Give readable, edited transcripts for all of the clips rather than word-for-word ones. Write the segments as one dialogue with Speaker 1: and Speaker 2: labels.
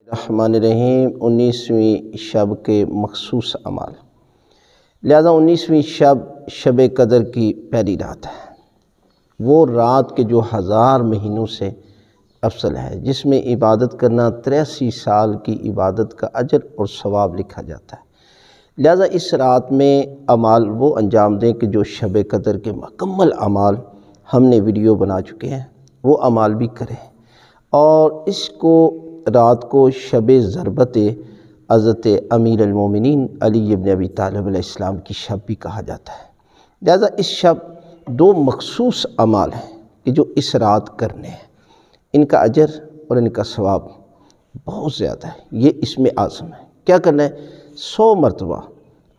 Speaker 1: الرحمن الرحیم 19ویں شب کے مخصوص اعمال۔ لہذا 19ویں شب قدر کی پہلی رات ہے، وہ رات کے جو 1000 مہینوں سے افضل ہے، جس میں عبادت کرنا 83 سال کی عبادت کا اجر اور ثواب لکھا جاتا ہے۔ لہذا اس رات میں اعمال وہ انجام دیں کہ جو شب قدر کے مکمل اعمال ہم نے ویڈیو بنا چکے ہیں، وہ اعمال بھی کریں، اور اس کو رات کو شب ضربت حضرت امیر المومنین علی ابن ابی طالب علیہ السلام کی شب بھی کہا جاتا ہے۔ لہذا اس شب 2 مخصوص اعمال ہیں کہ جو اس رات کرنے ہیں، ان کا اجر اور ان کا ثواب بہت زیادہ ہے، یہ اسم اعظم ہے۔ کیا کرنا ہے؟ 100 مرتبہ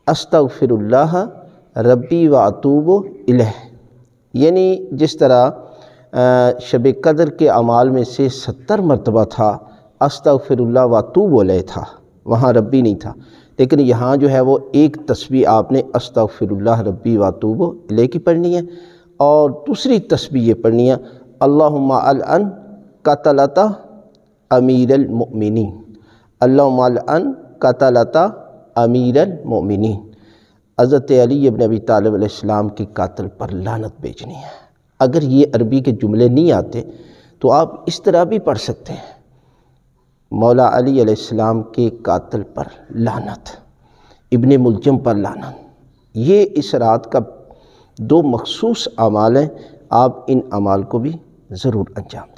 Speaker 1: استغفر اللہ ربی و اتوب الیہ، یعنی جس طرح شب قدر کے اعمال میں سے 70 مرتبہ تھا استغفر اللہ و اتوب الیہ تھا، وہاں ربی نہیں تھا، لیکن یہاں جو ہے وہ ایک تسبیح آپ نے استغفر اللہ ربی و اتوب الیہ کی پڑھنی ہے، اور دوسری تسبیح یہ پڑھنی ہے اللہم العن قتلۃ امیر المؤمنین، اللہم العن قتلۃ امیر المؤمنین، حضرت علی ابن ابی طالب علیہ السلام کے قاتل پر لعنت بھیجنی ہے۔ اگر یہ عربی کے جملے نہیں آتے تو آپ اس طرح بھی پڑھ سکتے ہیں، مولا علی علیہ السلام کے قاتل پر لعنت، ابن ملجم پر لعنت۔ یہ اس رات کا 2 مخصوص اعمال ہیں، آپ ان اعمال کو بھی ضرور انجام دیں۔